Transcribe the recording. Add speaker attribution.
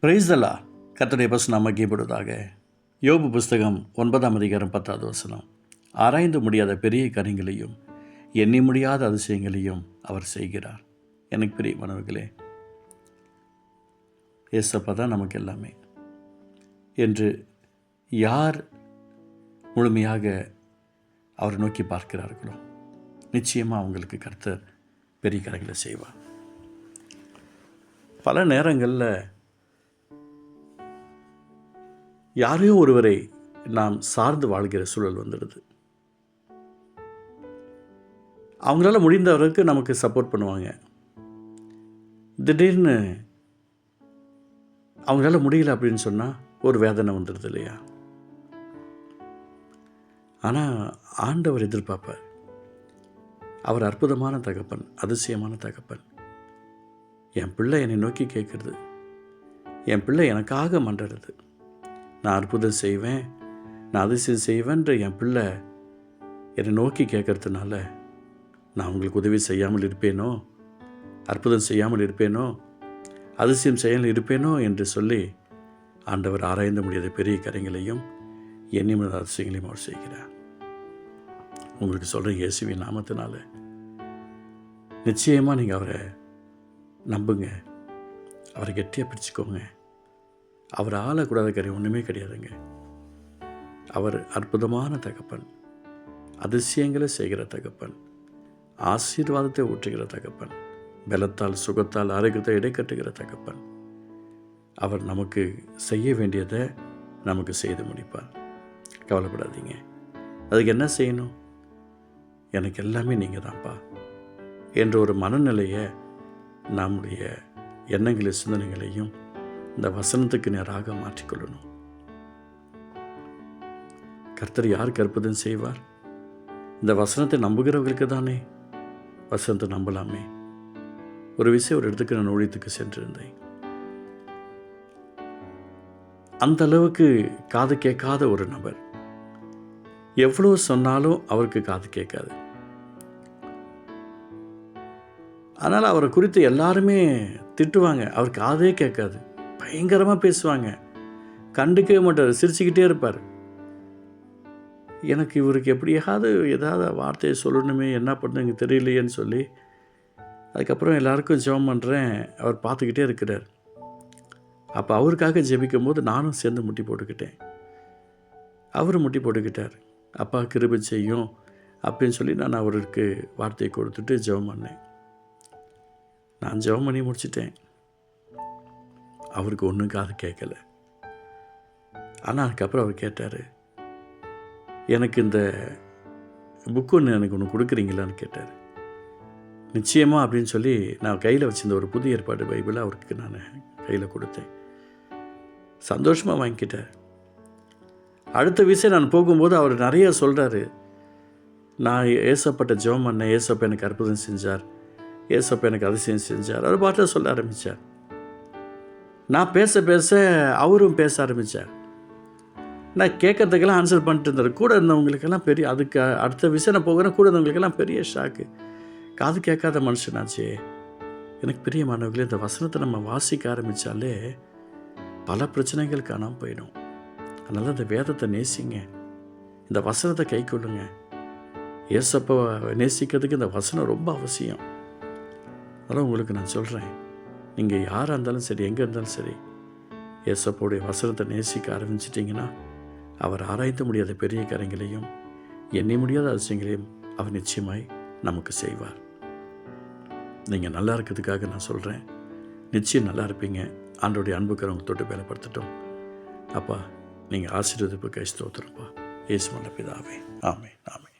Speaker 1: Praise the Lord. கர்த்தருடைய பரிசுத்த நாமம் மகிமைப்படுவதாக. யோபு புஸ்தகம் 9ஆம் அதிகாரம் 10வது வசனம். ஆராய்ந்து முடியாத பெரிய காரியங்களையும் எண்ணி முடியாத அதிசயங்களையும் அவர் செய்கிறார். எனக்கு பிரியமானவர்களே, ஏசப்பா தான் நமக்கு எல்லாமே என்று யார் முழுமையாக அவரை நோக்கி பார்க்கிறார்களோ நிச்சயமாக அவங்களுக்கு கர்த்தர் பெரிய காரியங்களை செய்வார். பல நேரங்களில் யாரையோ ஒருவரை நாம் சார்ந்து வாழ்கிற சூழல் வந்துடுது. அவங்களால முடிந்தவருக்கு நமக்கு சப்போர்ட் பண்ணுவாங்க. திடீர்னு அவங்களால முடியல அப்படின்னு சொன்னால் ஒரு வேதனை வந்துடுது இல்லையா? ஆனால் ஆண்டவர் எதிர்பார்ப்பார். அவர் அற்புதமான தகப்பன், அதிசயமான தகப்பன். என் பிள்ளை என்னை நோக்கி கேட்குறது, என் பிள்ளை எனக்காக மன்றாடுது, நான் அற்புதம் செய்வேன், நான் அதிசயம் செய்வேன்ற என் பிள்ளை என்னை நோக்கி கேட்கறதுனால நான் உங்களுக்கு உதவி செய்யாமல் இருப்பேனோ, அற்புதம் செய்யாமல் இருப்பேனோ, அதிசயம் செய்யாமல் இருப்பேனோ என்று சொல்லி ஆண்டவர் ஆராய்ந்து முடியாத பெரிய காரியங்களையும் எண்ணி முடியாத அதிசயங்களையும் அவர் செய்கிறார். உங்களுக்கு சொல்கிறேன், இயேசுவின் நாமத்தினால நிச்சயமாக நீங்கள் அவரை நம்புங்க, அவரை கெட்டியாக பிடிச்சிக்கோங்க. அவர் ஆளக்கூடாத காரியம் ஒன்றுமே கிடையாதுங்க. அவர் அற்புதமான தகப்பன், அதிசயங்களை செய்கிற தகப்பன், ஆசீர்வாதத்தை ஊற்றுகிற தகப்பன், பலத்தால் சுகத்தால் ஆரோக்கியத்தை இடைக்கட்டுகிற தகப்பன். அவர் நமக்கு செய்ய வேண்டியதை நமக்கு செய்து முடிப்பார். கவலைப்படாதீங்க. அதுக்கு என்ன செய்யணும்? எனக்கு எல்லாமே நீங்கள் தான்ப்பா என்ற ஒரு மனநிலையை நம்முடைய எண்ணங்களை சிந்தனைகளையும் இந்த வசனத்துக்கு நேராக மாற்றிக்கொள்ளணும். கர்த்தர் யாருக்கு அற்புதம் செய்வார்? இந்த வசனத்தை நம்புகிறவர்களுக்கு தானே. வசனத்தை நம்பலாமே. ஒரு விஷயம் ஒரு இடத்துக்கு நான் ஊழியத்துக்கு சென்றிருந்தேன். அந்த அளவுக்கு காது கேட்காத ஒரு நபர். எவ்வளோ சொன்னாலும் அவருக்கு காது கேட்காது. அதனால் அவரை குறித்து எல்லாருமே திட்டுவாங்க. அவர் காதே கேட்காது. பயங்கரமாக பேசுவாங்க. கண்டுக்கவே மாட்டார், சிரிச்சுக்கிட்டே இருப்பார். எனக்கு இவருக்கு எப்படியாவது ஏதாவது வார்த்தையை சொல்லணுமே, என்ன பண்ணுங்க தெரியலையேன்னு சொல்லி அதுக்கப்புறம் எல்லாருக்கும் ஜெபம் பண்ணுறேன். அவர் பார்த்துக்கிட்டே இருக்கிறார். அப்போ அவருக்காக ஜெபிக்கும் போது நானும் சேர்ந்து முட்டி போட்டுக்கிட்டேன். அவரும் முட்டி போட்டுக்கிட்டார். அப்பா கிருபை செய்யும் அப்படின்னு சொல்லி நான் அவருக்கு வார்த்தையை கொடுத்துட்டு ஜெபம் பண்ணேன். நான் ஜெபம் பண்ணி முடிச்சிட்டேன். அவருக்கு ஒன்றும் காது கேட்கல. ஆனால் அதுக்கப்புறம் அவர் கேட்டார், எனக்கு இந்த புக்கு எனக்கு ஒன்று கொடுக்குறீங்களான்னு கேட்டார். நிச்சயமாக அப்படின்னு சொல்லி நான் கையில் வச்சிருந்த ஒரு புதிய ஏற்பாடு பைபிளை அவருக்கு நான் கையில் கொடுத்தேன். சந்தோஷமாக வாங்கிக்கிட்டார். அடுத்த விஷயம் நான் போகும்போது அவர் நிறைய சொல்கிறாரு. நான் ஏசப்பட்ட ஜெபம் பண்ணேன், ஏசப்பா எனக்கு அற்புதம் செஞ்சார், ஏசப்பா எனக்கு அதிசயம் செஞ்சார். அவர் பாட்டில் சொல்ல ஆரம்பித்தார். நான் பேச பேச அவரும் பேச ஆரம்பித்தார். நான் கேட்கறதுக்கெல்லாம் ஆன்சர் பண்ணிட்டு இருந்தார். கூட இருந்தவங்களுக்கெல்லாம் பெரிய, அதுக்கு அடுத்த விஷயம் நான் போகிறேன், கூட இருந்தவங்களுக்கெல்லாம் பெரிய ஷாக்கு. காது கேட்காத மனுஷனாச்சே. எனக்கு பிரியமானவர்களே, இந்த வசனத்தை நம்ம வாசிக்க ஆரம்பித்தாலே பல பிரச்சனைகள் காணாமல் போயிடும். அதனால் இந்த வேதத்தை நேசிங்க, இந்த வசனத்தை கை கொள்ளுங்க. ஏசப்பா நேசிக்கிறதுக்கு இந்த வசனம் ரொம்ப அவசியம். அதெல்லாம் உங்களுக்கு நான் சொல்கிறேன். நீங்கள் யாராக இருந்தாலும் சரி, எங்கே இருந்தாலும் சரி, ஏசப்போடைய வசனத்தை நேசிக்க ஆரம்பிச்சிட்டிங்கன்னா அவர் ஆராய்ந்து முடியாத பெரிய காரியங்களையும் எண்ணி முடியாத அதிசயங்களையும் அவர் நிச்சயமாய் நமக்கு செய்வார். நீங்கள் நல்லா இருக்கிறதுக்காக நான் சொல்கிறேன். நிச்சயம் நல்லா இருப்பீங்க. ஆண்டோடைய அன்புக்கிறவங்க தொட்டு பலப்படுத்தட்டும். அப்பா, நீங்கள் ஆசீர்வதிப்பு கை ஸ்தோத்திரப்பா. இயேசு நல்ல பிதாவே. ஆமென், ஆமென்.